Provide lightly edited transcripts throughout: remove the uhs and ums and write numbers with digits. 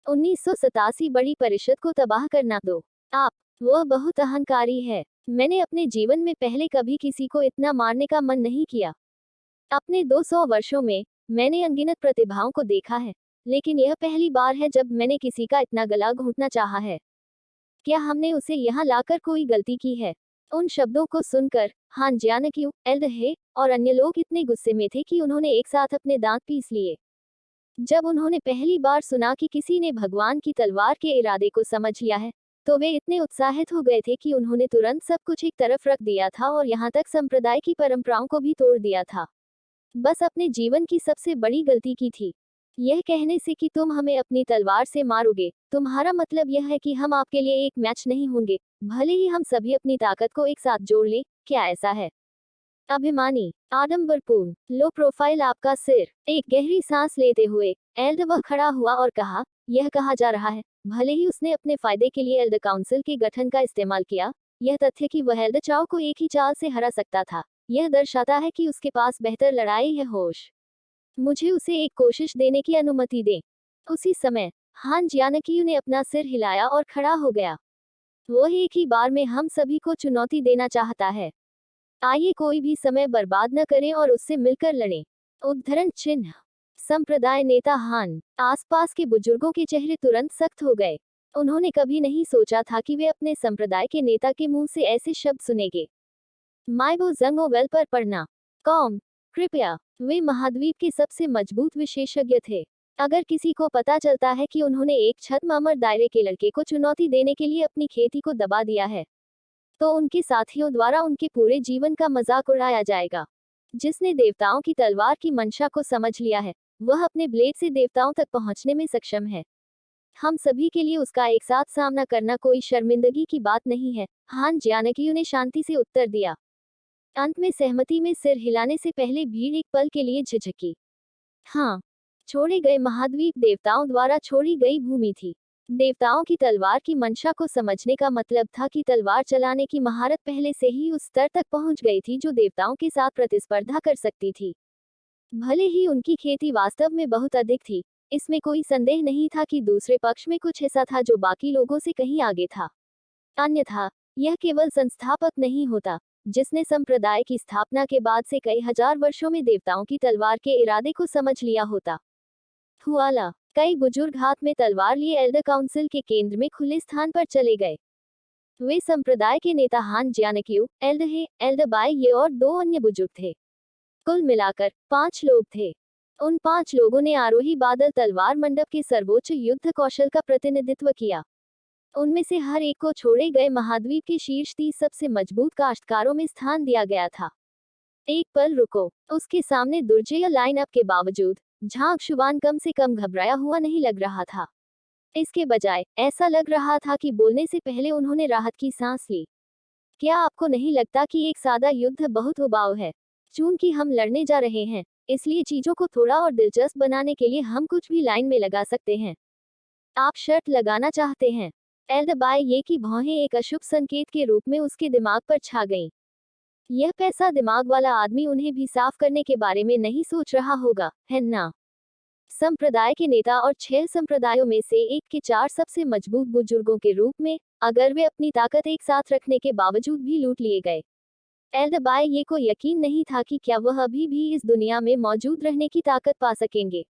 1987 बड़ी परिषद को तबाह करना दो। आप, वह बहुत अहंकारी है। मैंने अपने जीवन में पहले कभी किसी को इतना मारने का मन नहीं किया। अपने 200 वर्षों में मैंने अनगिनत प्रतिभाओं को देखा है, लेकिन यह पहली बार है जब मैंने किसी का इतना गला घोंटना चाहा है। क्या हमने उसे यहाँ लाकर कोई गलती की है? उन शब्दों को सुनकर हान जियानक्यू, एल्डहे और अन्य लोग इतने गुस्से में थे कि उन्होंने एक साथ अपने दांत पीस लिए। जब उन्होंने पहली बार सुना कि किसी ने भगवान की तलवार के इरादे को समझ लिया है, तो वे इतने उत्साहित हो गए थे कि उन्होंने तुरंत सब कुछ एक तरफ रख दिया था और यहाँ तक संप्रदाय की परंपराओं को भी तोड़ दिया था। बस अपने जीवन की सबसे बड़ी गलती की थी। यह कहने से कि तुम हमें अपनी तलवार से मारोगे, तुम्हारा मतलब यह है कि हम आपके लिए एक मैच नहीं होंगे, भले ही हम सभी अपनी ताकत को एक साथ जोड़ लें। क्या ऐसा है? अभिमानी, आडंबरपूर्ण, लो प्रोफाइल आपका सिर। एक गहरी सांस लेते हुए एल्डर खड़ा हुआ और कहा, यह कहा जा रहा है, भले ही उसने अपने फायदे के लिए एल्डर काउंसिल के गठन का इस्तेमाल किया, यह तथ्य कि वह एल्डर चाओ को एक ही चाल से हरा सकता था, यह दर्शाता है कि उसके पास बेहतर लड़ाई है होश। मुझे उसे एक कोशिश देने की अनुमति दें। उसी समय हान जियानक्यू ने अपना सिर हिलाया और खड़ा हो गया। वह एक ही बार में हम सभी को चुनौती देना चाहता है। आइए कोई भी समय बर्बाद न करें और उससे मिलकर लड़ें। उद्धरण चिन्ह। संप्रदाय नेता हान। आसपास के बुजुर्गों के चेहरे तुरंत सख्त हो गए। उन्होंने कभी नहीं सोचा था कि वे अपने संप्रदाय के नेता के मुंह से ऐसे शब्द सुनेंगे। माइबो जंगोवेल पर पढ़ना। कॉम, कृपया। वे महाद्वीप के सबसे मजबूत विशेषज्ञ थे। अगर किसी को पता चलता है कि उन्होंने एक छद्म दायरे के लड़के को चुनौती देने के लिए अपनी खेती को दबा दिया है, तो उनके साथियों द्वारा उनके पूरे जीवन का मजाक उड़ाया जाएगा। जिसने देवताओं की तलवार की मंशा को समझ लिया है, वह अपने ब्लेड से देवताओं तक पहुंचने में सक्षम है। हम सभी के लिए उसका एक साथ सामना करना कोई शर्मिंदगी की बात नहीं है। हान जियानक्यू ने शांति से उत्तर दिया। अंत में सहमति में सिर हिलाने से पहले भीड़ एक पल के लिए झिझकी। हाँ, छोड़े गए महाद्वीप देवताओं द्वारा छोड़ी गई भूमि थी। देवताओं की तलवार की मंशा को समझने का मतलब था कि तलवार चलाने की महारत पहले से ही उस स्तर तक पहुंच गई थी जो देवताओं के साथ प्रतिस्पर्धा कर सकती थी। भले ही उनकी खेती वास्तव में बहुत अधिक थी, इसमें कोई संदेह नहीं था कि दूसरे पक्ष में कुछ ऐसा था जो बाकी लोगों से कहीं आगे था। अन्यथा यह केवल संस्थापक नहीं होता, जिसने संप्रदाय की स्थापना के बाद से कई हजार वर्षों में देवताओं की तलवार के इरादे को समझ लिया होता। हुआला, कई बुजुर्ग हाथ में तलवार लिए एल्डर काउंसिल के केंद्र में खुले स्थान पर चले गए। वे संप्रदाय के नेता हान जियानक्यू, एल्डहे, एल्डरबाई ये और 2 अन्य बुजुर्ग थे। कुल मिलाकर 5 लोग थे। उन 5 लोगों ने आरोही बादल तलवार मंडप के सर्वोच्च युद्ध कौशल का प्रतिनिधित्व किया। उनमें से हर एक को छोड़े गए महाद्वीप के शीर्ष 30 सबसे मजबूत काश्तकारों में स्थान दिया गया था। एक पल रुको, उसके सामने दुर्जय लाइनअप के बावजूद झांग शुबान कम से कम घबराया हुआ नहीं लग रहा था। इसके बजाय ऐसा लग रहा था कि बोलने से पहले उन्होंने राहत की सांस ली। क्या आपको नहीं लगता कि एक सादा युद्ध बहुत उबाऊ है? चूंकि हम लड़ने जा रहे हैं, इसलिए चीजों को थोड़ा और दिलचस्प बनाने के लिए हम कुछ भी लाइन में लगा सकते हैं। आप शर्त लगाना चाहते हैं? एल्डरबाई ये की भौहें एक अशुभ संकेत के रूप में उसके दिमाग पर छा गईं। यह पैसा दिमाग वाला आदमी उन्हें भी साफ करने के बारे में नहीं सोच रहा होगा, है ना? संप्रदाय के नेता और 6 संप्रदायों में से एक के 4 सबसे मजबूत बुजुर्गों के रूप में, अगर वे अपनी ताकत एक साथ रखने के बावजूद भी लूट लिए गए। एल्डरबाई ये को यकीन नहीं था कि क्या वह अभी भी इस दुनिया में मौजूद रहने की ताकत पा सकेंगे।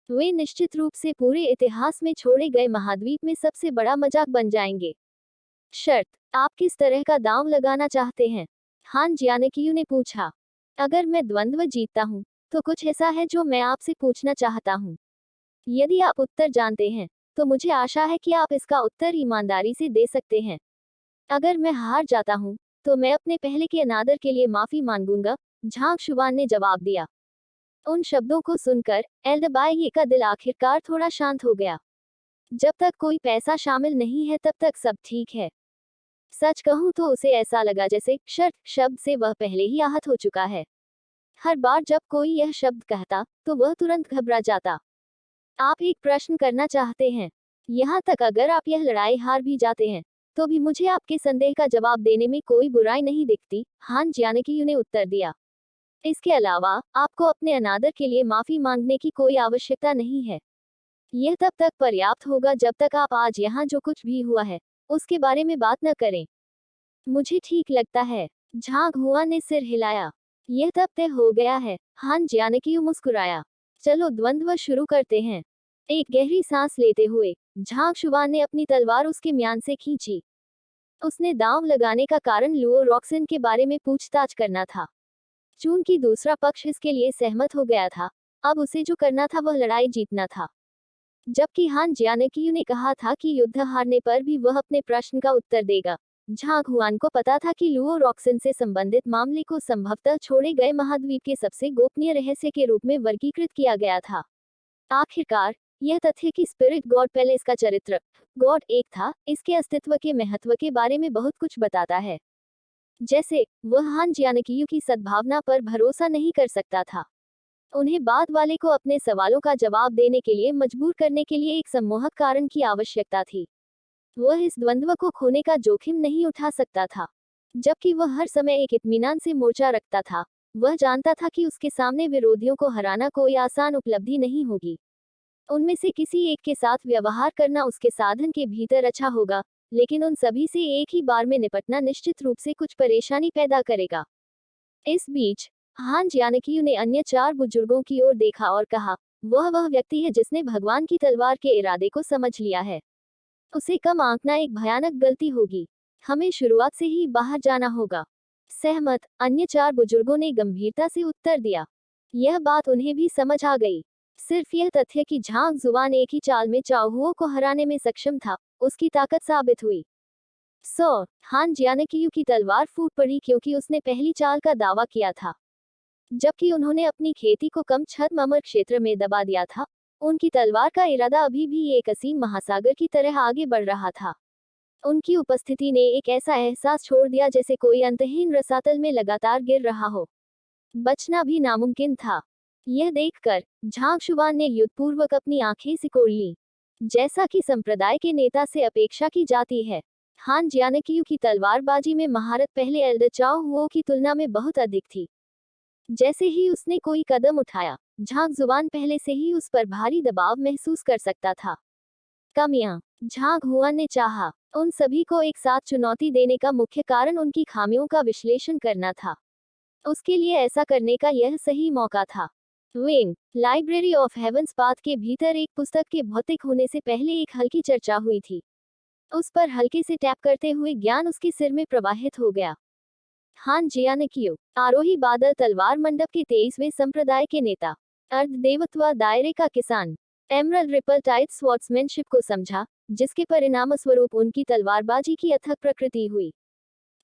वे निश्चित रूप से पूरे इतिहास में छोड़े गए महाद्वीप में सबसे बड़ा मजाक बन जाएंगे। शर्त, आप किस तरह का दांव लगाना चाहते हैं? हान जियानक्यू ने पूछा। अगर मैं द्वंद्व जीतता हूँ, तो कुछ ऐसा है जो मैं आपसे पूछना चाहता हूँ। यदि आप उत्तर जानते हैं, तो मुझे आशा है कि आप इसका उत्तर ईमानदारी से दे सकते हैं। अगर मैं हार जाता हूँ, तो मैं अपने पहले के अनादर के लिए माफी मांगूंगा, झांग शुबान ने जवाब दिया। उन शब्दों को सुनकर एल्डरबाई का दिल आखिरकार थोड़ा शांत हो गया। जब तक कोई पैसा शामिल नहीं है तब तक सब ठीक है। सच कहूं तो उसे ऐसा लगा जैसे शर्त शब्द से वह पहले ही आहत हो चुका है। हर बार जब कोई यह शब्द कहता, तो वह तुरंत घबरा जाता। आप एक प्रश्न करना चाहते हैं? यहाँ तक अगर आप यह लड़ाई हार भी जाते हैं, तो भी मुझे आपके संदेह का जवाब देने में कोई बुराई नहीं दिखती, हान जियानक्यू ने उत्तर दिया। इसके अलावा, आपको अपने अनादर के लिए माफी मांगने की कोई आवश्यकता नहीं है। यह तब तक पर्याप्त होगा जब तक आप आज यहाँ जो कुछ भी हुआ है उसके बारे में बात न करें। मुझे ठीक लगता है। झांग हुआ ने सिर हिलाया। यह तब तय हो गया है। हान जियानकियू मुस्कुराया। चलो द्वंद्व शुरू करते हैं। एक गहरी सांस लेते हुए झांग शुवान ने अपनी तलवार उसके म्यान से खींची। उसने दांव लगाने का कारण लुओ रॉक्सन के बारे में पूछताछ करना था। चूंकि दूसरा पक्ष इसके लिए सहमत हो गया था, अब उसे जो करना था वह लड़ाई जीतना था। जबकि हान जियानकियू ने कहा था कि युद्ध हारने पर भी वह अपने प्रश्न का उत्तर देगा। झांग हुआन को पता था कि लुओ रॉक्सन से संबंधित मामले को संभवतः छोड़े गए महाद्वीप के सबसे गोपनीय रहस्य के रूप में वर्गीकृत किया गया था। आखिरकार यह तथ्य कि स्पिरिट गॉड पैलेस का चरित्र गॉड एक था, इसके अस्तित्व के महत्व के बारे में बहुत कुछ बताता है। जैसे वह हान जियानकियू की सद्भावना पर भरोसा नहीं कर सकता था। उन्हें बाद वाले को अपने सवालों का जवाब देने के लिए मजबूर करने के लिए एक सम्मोहक कारण की आवश्यकता थी। वह इस द्वंद्व को खोने का जोखिम नहीं उठा सकता था। जबकि वह हर समय एक इत्मीनान से मोर्चा रखता था, वह जानता था कि उसके सामने विरोधियों को हराना कोई आसान उपलब्धि नहीं होगी। उनमें से किसी एक के साथ व्यवहार करना उसके साधन के भीतर अच्छा होगा, लेकिन उन सभी से एक ही बार में निपटना निश्चित रूप से कुछ परेशानी पैदा करेगा। इस बीच हान जियानकियू ने अन्य 4 बुजुर्गों की ओर देखा और कहा, वह व्यक्ति है जिसने भगवान की तलवार के इरादे को समझ लिया है। उसे कम आंकना एक भयानक गलती होगी। हमें शुरुआत से ही बाहर जाना होगा। सहमत, अन्य 4 बुजुर्गों ने गंभीरता से उत्तर दिया। यह बात उन्हें भी समझ आ गई। सिर्फ यह तथ्य कि झांग जुआन एक ही चाल में चाओहुओ को हराने में सक्षम था, उसकी ताकत साबित हुई। हान जियानकियू की तलवार फूट पड़ी क्योंकि उसने पहली चाल का दावा किया था। जबकि उन्होंने अपनी खेती को कम छद्म अमर क्षेत्र में दबा दिया था, उनकी तलवार का इरादा अभी भी एक असीम महासागर की तरह आगे बढ़ रहा था। उनकी उपस्थिति ने एक ऐसा एहसास छोड़ दिया जैसे कोई अंतहीन रसातल में लगातार गिर रहा हो। बचना भी नामुमकिन था। यह देखकर झांग शुवान ने युद्धपूर्वक अपनी आंखें सिकोड़ ली। जैसा कि संप्रदाय के नेता से अपेक्षा की जाती है, हान जियानकियू की तलवारबाजी में महारत पहले एल्डर चाओहुओ की तुलना में बहुत अधिक थी। जैसे ही उसने कोई कदम उठाया, झांग जुबान पहले से ही उस पर भारी दबाव महसूस कर सकता था। कमियां। झांग हुआन ने चाहा, उन सभी को एक साथ चुनौती देने का मुख्य कारण उनकी खामियों का विश्लेषण करना था। उसके लिए ऐसा करने का यह सही मौका था। Wing library of heaven's path के भीतर एक पुस्तक के भौतिक होने से पहले एक हल्की चर्चा हुई थी। उस पर हल्के से टैप करते हुए ज्ञान उसके सिर में प्रवाहित हो गया। हान जियानकियू, आरोही बादल तलवार मंडप के 23वें संप्रदाय के नेता, अर्ध देवत्व दायरे का किसान, एमरल्ड रिपल टाइट स्वॉर्ड्समैनशिप को समझा, जिसके परिणामस्वरूप उनकी तलवारबाजी की अथक प्रकृति हुई।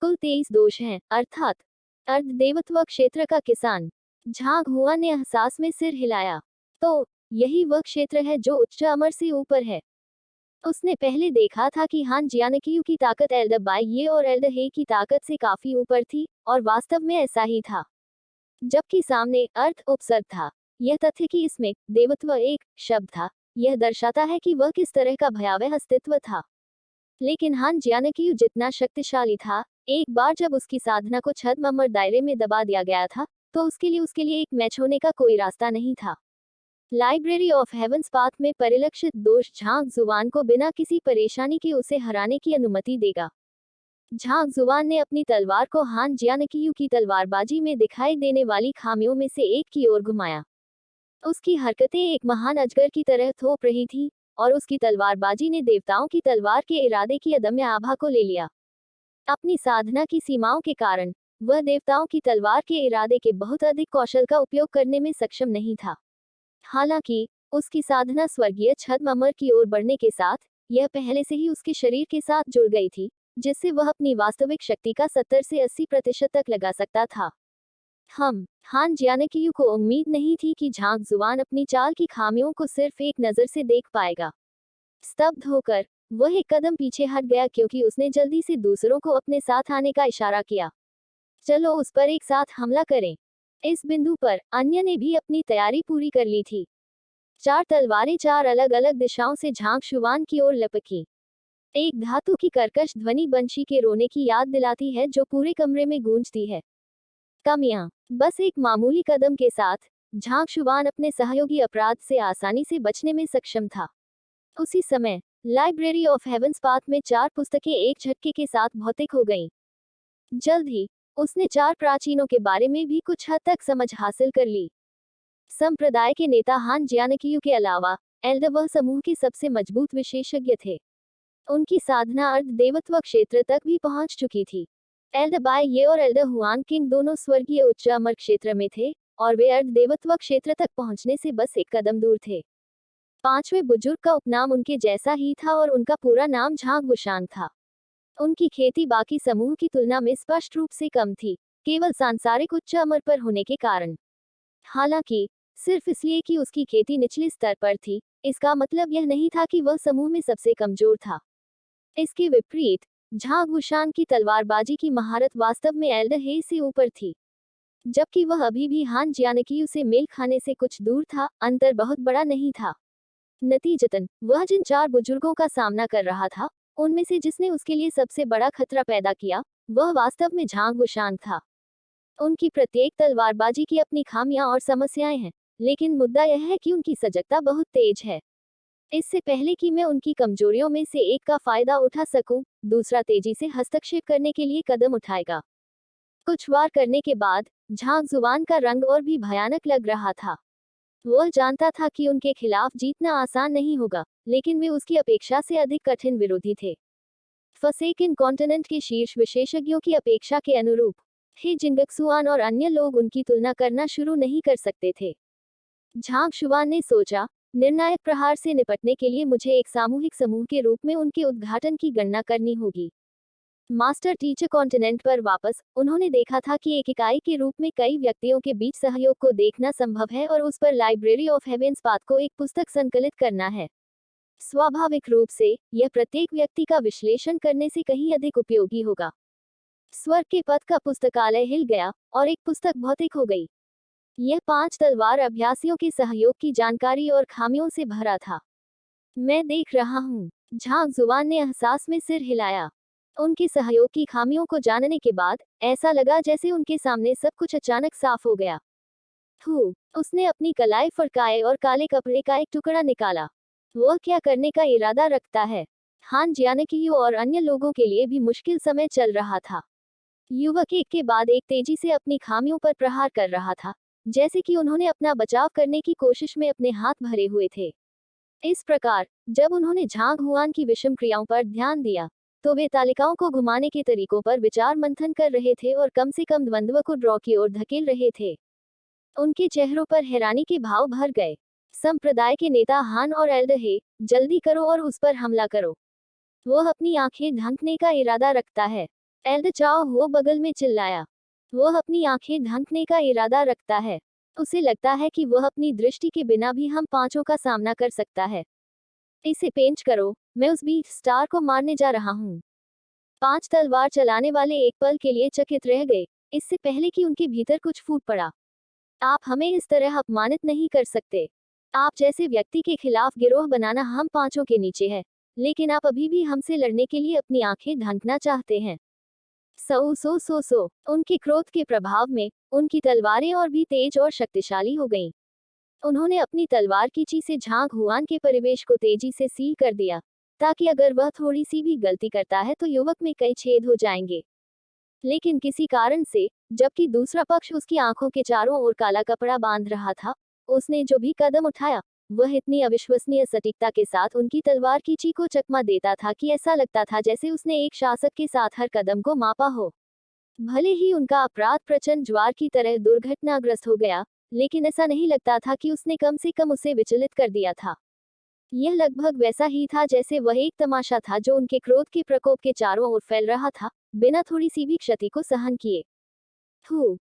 कुल 23 दोष हैं, अर्थात अर्ध देवत्व क्षेत्र का किसान। झांग हुआ ने एहसास में सिर हिलाया। तो यही वह क्षेत्र है जो उच्च अमर से ऊपर है। उसने पहले देखा था कि हान जियानकियू की ताकत एल्डर बाय ये और एल्डर हे की ताकत से काफी ऊपर थी, और वास्तव में ऐसा ही था। जबकि सामने अर्थ उपसर्ग था। यह तथ्य कि इसमें देवत्व एक शब्द था, यह दर्शाता है कि वह किस तरह का भयावह अस्तित्व था। लेकिन हान जियानकियू जितना शक्तिशाली था, एक बार जब उसकी साधना को छद्म अमर दायरे में दबा दिया गया था, तो उसके लिए एक मैच होने का कोई रास्ता नहीं था। लाइब्रेरी ऑफ हेवंस पाथ में परिलक्षित दोष झांग जुबान को बिना किसी परेशानी के उसे हराने की अनुमति देगा। झांग जुबान ने अपनी तलवार को हान जियानकियू की तलवारबाजी में दिखाई देने वाली खामियों में से एक की ओर घुमाया। उसकी हरकतें एक महान अजगर की तरह थोप रही थी, और उसकी तलवारबाजी ने देवताओं की तलवार के इरादे की अदम्य आभा को ले लिया। अपनी साधना की सीमाओं के कारण वह देवताओं की तलवार के इरादे के बहुत अधिक कौशल का उपयोग करने में सक्षम नहीं था। हालांकि उसकी साधना स्वर्गीय छद्म अमर की ओर बढ़ने के साथ यह पहले से ही उसके शरीर के साथ जुड़ गई थी, जिससे वह अपनी वास्तविक शक्ति का 70 से 80% तक लगा सकता था। हान जियानकियू को उम्मीद नहीं थी कि झांग जुबान अपनी चाल की खामियों को सिर्फ एक नजर से देख पाएगा। स्तब्ध होकर वह एक कदम पीछे हट गया क्योंकि उसने जल्दी से दूसरों को अपने साथ आने का इशारा किया। चलो उस पर एक साथ हमला करें। इस बिंदु पर अन्य ने भी अपनी तैयारी पूरी कर ली थी। 4 तलवारें 4 अलग अलग दिशाओं से झांग शुवान की ओर लपकी। एक धातु की कर्कश ध्वनि बंशी के रोने की याद दिलाती है जो पूरे कमरे में गूंजती है। कमियां। बस एक मामूली कदम के साथ झांग शुवान अपने सहयोगी अपराध से आसानी से बचने में सक्षम था। उसी समय लाइब्रेरी ऑफ हेवंस पाथ में 4 पुस्तकें एक झटके के साथ भौतिक हो गईं। जल्द ही उसने 4 प्राचीनों के बारे में भी कुछ हद तक समझ हासिल कर ली। संप्रदाय के नेता हान ज्यानकियू के अलावा एल्डर वह समूह के सबसे मजबूत विशेषज्ञ थे। उनकी साधना अर्ध देवत्व क्षेत्र तक भी पहुंच चुकी थी। एल्डर बाय ये और एल्डर हुआन किंग दोनों स्वर्गीय उच्च अमर क्षेत्र में थे और वे अर्ध देवत्व क्षेत्र तक पहुंचने से बस एक कदम दूर थे। 5वें बुजुर्ग का उपनाम उनके जैसा ही था और उनका पूरा नाम झांग वुशांग था। उनकी खेती बाकी समूह की तुलना में स्पष्ट रूप से कम थी, केवल सांसारिक उच्च अमर पर होने के कारण। हालांकि सिर्फ इसलिए कि उसकी खेती निचले स्तर पर थी, इसका मतलब यह नहीं था कि वह समूह में सबसे कमजोर था। इसके विपरीत झांग वुशांग की तलवारबाजी की महारत वास्तव में एल्डर हे से ऊपर थी। जबकि वह अभी भी हान ज्यानकियू से मेल खाने से कुछ दूर था, अंतर बहुत बड़ा नहीं था। नतीजतन वह जिन 4 बुजुर्गों का सामना कर रहा था, उनमें से जिसने उसके लिए सबसे बड़ा खतरा पैदा किया, वह वास्तव में झांग वुशांग था। उनकी प्रत्येक तलवारबाजी की अपनी खामियां और समस्याएं हैं, लेकिन मुद्दा यह है कि उनकी सजगता बहुत तेज है। इससे पहले कि मैं उनकी कमजोरियों में से एक का फायदा उठा सकूं, दूसरा तेजी से हस्तक्षेप करने के लिए कदम उठाएगा। कुछ वार करने के बाद झांग जुबान का रंग और भी भयानक लग रहा था। वह जानता था कि उनके खिलाफ जीतना आसान नहीं होगा, लेकिन वे उसकी अपेक्षा से अधिक कठिन विरोधी थे। फसेकिन कॉन्टिनेंट के शीर्ष विशेषज्ञों की अपेक्षा के अनुरूप हे जिंगक्सुआन और अन्य लोग उनकी तुलना करना शुरू नहीं कर सकते थे। झांग शुआन ने सोचा, निर्णायक प्रहार से निपटने के लिए मुझे एक सामूहिक समूह के रूप में उनके उद्घाटन की गणना करनी होगी। मास्टर टीचर कॉन्टिनेंट पर वापस उन्होंने देखा था कि एक इकाई के रूप में कई व्यक्तियों के बीच सहयोग को देखना संभव है और उस पर लाइब्रेरी ऑफ हेवेंस पाथ को एक पुस्तक संकलित करना है। स्वाभाविक रूप से यह प्रत्येक व्यक्ति का विश्लेषण करने से कहीं अधिक उपयोगी होगा। स्वर्ग के पथ का पुस्तकालय हिल गया और एक पुस्तक भौतिक हो गई। यह 5 तलवार अभ्यासियों के सहयोग की जानकारी और खामियों से भरा था। मैं देख रहा हूँ, झांग जुबान ने एहसास में सिर हिलाया। उनके सहयोग की खामियों को जानने के बाद ऐसा लगा जैसे उनके सामने सब कुछ अचानक साफ हो गया। उसने अपनी कलाई फड़काए और काले कपड़े का एक टुकड़ा निकाला। वह क्या करने का इरादा रखता है? हान ज्यानकियू और अन्य लोगों के लिए भी मुश्किल समय चल रहा था। युवक एक के बाद एक तेजी से अपनी खामियों पर प्रहार कर रहा था, जैसे कि उन्होंने अपना बचाव करने की कोशिश में अपने हाथ भरे हुए थे। इस प्रकार जब उन्होंने झांग हुआन की विषम क्रियाओं पर ध्यान दिया, तो वे तालिकाओं को घुमाने के तरीकों पर विचार मंथन कर रहे थे और कम से कम द्वंद्व को ड्रॉ की ओर धकेल रहे थे। उनके चेहरों पर हैरानी के भाव भर गए। संप्रदाय के नेता हान और एल्डर हे, जल्दी करो और उस पर हमला करो। वह अपनी आंखें ढंकने का इरादा रखता है। एल्डर चाओ हो बगल में चिल्लाया। वह अपनी आंखें ढंकने का इरादा रखता है। उसे लगता है कि वह अपनी दृष्टि के बिना भी हम 5 का सामना कर सकता है। इसे पेंच करो, मैं उस बीच स्टार को मारने जा रहा हूँ। 5 तलवार चलाने वाले एक पल के लिए चकित रह गए, इससे पहले कि उनके भीतर कुछ फूट पड़ा। आप हमें इस तरह अपमानित नहीं कर सकते। आप जैसे व्यक्ति के खिलाफ गिरोह बनाना हम 5 के नीचे है, लेकिन आप अभी भी हमसे लड़ने के लिए अपनी आंखें ढंकना चाहते हैं। सो उनके क्रोध के प्रभाव में उनकी तलवारें और भी तेज और शक्तिशाली हो गईं। उन्होंने अपनी तलवार की ची से झांग हुआन के परिवेश को तेजी से सील कर दिया, ताकि अगर वह थोड़ी सी भी गलती करता है तो युवक में कई छेद हो जाएंगे। लेकिन किसी कारण से, जबकि दूसरा पक्ष उसकी आंखों के चारों ओर काला कपड़ा बांध रहा था, उसने जो भी कदम उठाया, वह इतनी अविश्वसनीय सटीकता के साथ उनकी तलवार की ची को चकमा देता था कि ऐसा लगता था जैसे उसने एक शासक के साथ हर कदम को मापा हो। भले ही उनका अपराध प्रचंड ज्वार की तरह दुर्घटनाग्रस्त हो गया, लेकिन ऐसा नहीं लगता था कि उसने कम से कम उसे विचलित कर दिया था। यह लगभग वैसा ही था जैसे वह एक तमाशा था जो उनके क्रोध के प्रकोप के चारों ओर फैल रहा था, बिना थोड़ी सी भी क्षति को सहन किए।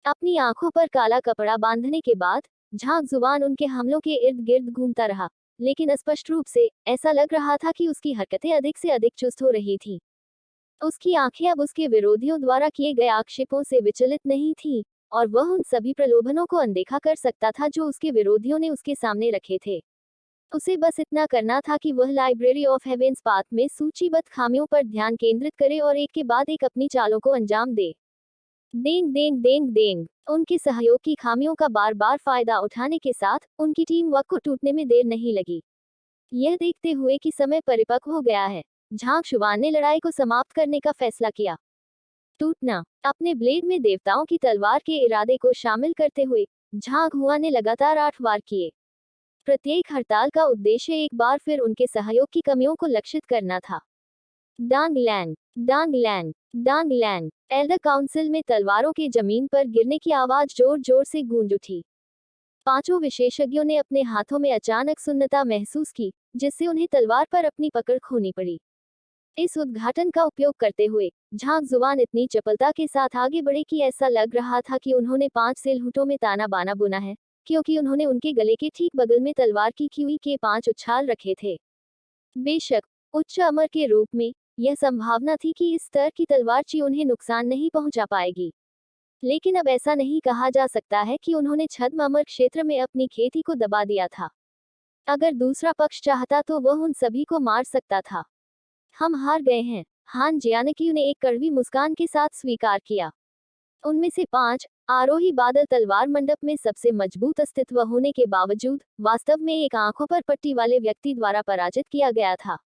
अपनी आंखों पर काला कपड़ा बांधने के बाद झांग जुबान उनके हमलों के इर्द गिर्द घूमता रहा, लेकिन स्पष्ट रूप से ऐसा लग रहा था कि उसकी हरकतें अधिक से अधिक चुस्त हो रही थीं। उसकी आंखें अब उसके विरोधियों द्वारा किए गए आक्षेपों से विचलित नहीं थीं, और वह उन सभी प्रलोभनों को अनदेखा कर सकता था जो उसके विरोधियों ने उसके सामने रखे थे। उसे बस इतना करना था कि वह लाइब्रेरी ऑफ हेवेंस पाथ में सूचीबद्ध खामियों पर ध्यान केंद्रित करे और एक के बाद एक अपनी चालों को अंजाम दे। देंग देंग देंग देंग उनके सहयोग की खामियों का बार बार फायदा उठाने के साथ उनकी टीम वर्क को टूटने में देर नहीं लगी। यह देखते हुए कि समय परिपक्व हो गया है, झांग शुआन ने लड़ाई को समाप्त करने का फैसला किया। टूटना। अपने ब्लेड में देवताओं की तलवार के इरादे को शामिल करते हुए झांग हुआ ने लगातार 8 वार किए। प्रत्येक हड़ताल का उद्देश्य एक बार फिर उनके सहयोग की कमियों को लक्षित करना था। डांग लैंग, डांग लैंग, डांग लैंग। एल्डर काउंसिल में तलवारों के जमीन पर गिरने की आवाज जोर जोर से गूंज उठी। पांचों विशेषज्ञों ने अपने हाथों में अचानक सुन्नता महसूस की, जिससे उन्हें तलवार पर अपनी पकड़ खोनी पड़ी। इस उद्घाटन का उपयोग करते हुए झांग जुबान इतनी चपलता के साथ आगे बढ़े कि ऐसा लग रहा था कि उन्होंने 5 सिलहुटों में ताना बाना बुना है, क्योंकि उन्होंने उनके गले के ठीक बगल में तलवार की कीवी के 5 उछाल रखे थे। बेशक उच्च अमर के रूप में यह संभावना थी कि इस स्तर की तलवारची उन्हें नुकसान नहीं पहुंचा पाएगी, लेकिन अब ऐसा नहीं कहा जा सकता है कि उन्होंने छद्म अमर क्षेत्र में अपनी खेती को दबा दिया था। अगर दूसरा पक्ष चाहता तो वह उन सभी को मार सकता था। हम हार गए हैं, हान जियानक्यू ने एक कड़वी मुस्कान के साथ स्वीकार किया। उनमें से 5 आरोही बादल तलवार मंडप में सबसे मजबूत अस्तित्व होने के बावजूद वास्तव में एक आंखों पर पट्टी वाले व्यक्ति द्वारा पराजित किया गया था।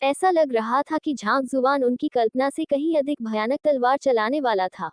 ऐसा लग रहा था कि झांग जुबान उनकी कल्पना से कहीं अधिक भयानक तलवार चलाने वाला था।